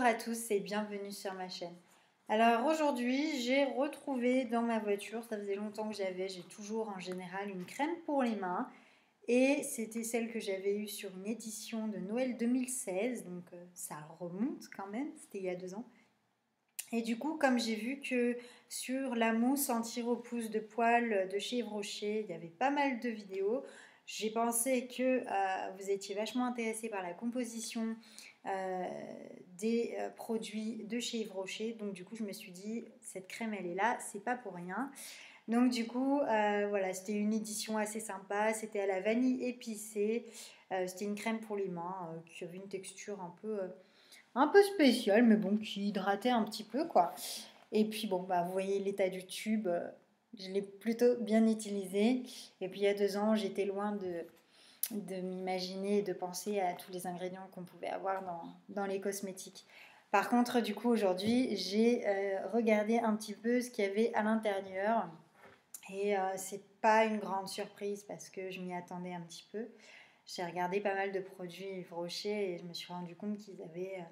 Bonjour à tous et bienvenue sur ma chaîne. Alors aujourd'hui, j'ai retrouvé dans ma voiture, ça faisait longtemps que j'ai toujours en général une crème pour les mains et c'était celle que j'avais eue sur une édition de Noël 2016, donc ça remonte quand même, c'était il y a 2 ans. Et du coup, comme j'ai vu que sur la mousse anti-repousse de poils de chez Yves Rocher, il y avait pas mal de vidéos, j'ai pensé que vous étiez vachement intéressé par la composition euh, des produits de chez Yves Rocher. Donc du coup, je me suis dit, cette crème, elle est là, c'est pas pour rien. Donc du coup, voilà, c'était une édition assez sympa. C'était à la vanille épicée. C'était une crème pour les mains qui avait une texture un peu spéciale, mais bon, qui hydratait un petit peu, quoi. Et puis bon, bah, vous voyez l'état du tube, je l'ai plutôt bien utilisé. Et puis il y a 2 ans, j'étais loin de m'imaginer et de penser à tous les ingrédients qu'on pouvait avoir dans les cosmétiques. Par contre, du coup, aujourd'hui, j'ai regardé un petit peu ce qu'il y avait à l'intérieur. Et c'est pas une grande surprise parce que je m'y attendais un petit peu. J'ai regardé pas mal de produits Yves Rocher et je me suis rendu compte qu'ils avaient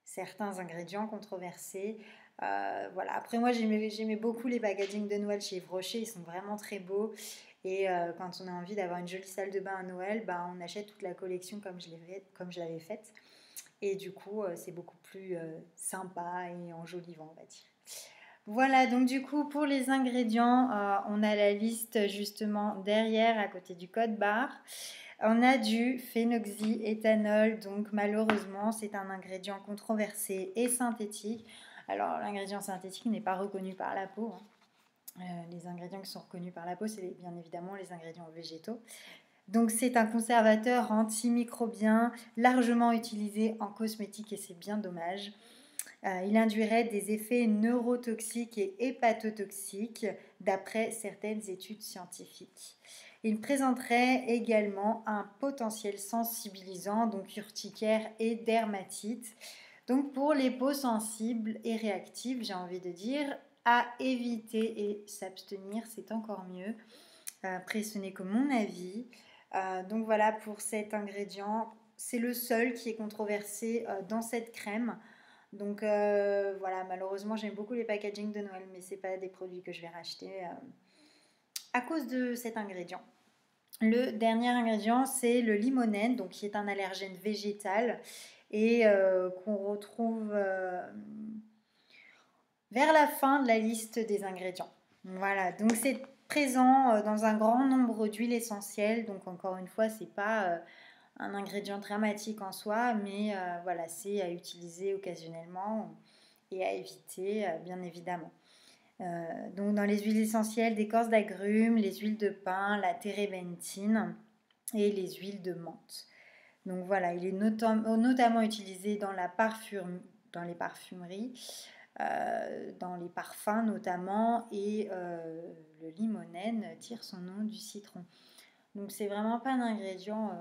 certains ingrédients controversés. Voilà. Après, moi, j'aimais beaucoup les packagings de Noël chez Yves Rocher. Ils sont vraiment très beaux. Et quand on a envie d'avoir une jolie salle de bain à Noël, bah, on achète toute la collection comme je l'avais faite. Et du coup, c'est beaucoup plus sympa et enjolivant, on va dire. Voilà, donc du coup, pour les ingrédients, on a la liste justement derrière, à côté du code barre. On a du phénoxyéthanol, donc malheureusement, c'est un ingrédient controversé et synthétique. Alors, l'ingrédient synthétique n'est pas reconnu par la peau, hein. Les ingrédients qui sont reconnus par la peau, c'est bien évidemment les ingrédients végétaux. Donc, c'est un conservateur antimicrobien largement utilisé en cosmétique et c'est bien dommage. Il induirait des effets neurotoxiques et hépatotoxiques d'après certaines études scientifiques. Il présenterait également un potentiel sensibilisant, donc urticaire et dermatite. Donc pour les peaux sensibles et réactives, j'ai envie de dire, à éviter et s'abstenir, c'est encore mieux. Après, ce n'est que mon avis. Donc voilà pour cet ingrédient. C'est le seul qui est controversé dans cette crème. Donc voilà, malheureusement j'aime beaucoup les packaging de Noël, mais c'est pas des produits que je vais racheter à cause de cet ingrédient. Le dernier ingrédient, c'est le limonène, donc qui est un allergène végétal et qu'on retrouve vers la fin de la liste des ingrédients. Voilà, donc c'est présent dans un grand nombre d'huiles essentielles, donc encore une fois, c'est pas un ingrédient dramatique en soi, mais voilà, c'est à utiliser occasionnellement et à éviter, bien évidemment. Donc dans les huiles essentielles, d'écorce d'agrumes, les huiles de pin, la térébenthine et les huiles de menthe. Donc voilà, il est notamment utilisé dans dans les parfumeries, dans les parfums notamment, et le limonène tire son nom du citron. Donc c'est vraiment pas un ingrédient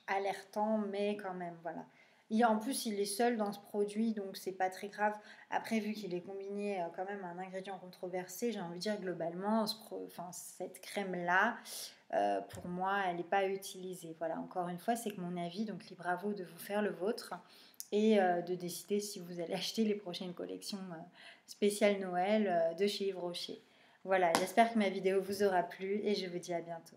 alertant, mais quand même, voilà. En plus, il est seul dans ce produit, donc c'est pas très grave. Après, vu qu'il est combiné quand même à un ingrédient controversé, j'ai envie de dire globalement, cette crème-là, pour moi, elle n'est pas utilisée. Voilà, encore une fois, c'est que mon avis, donc libre à vous de vous faire le vôtre et de décider si vous allez acheter les prochaines collections spéciales Noël de chez Yves Rocher. Voilà, j'espère que ma vidéo vous aura plu et je vous dis à bientôt.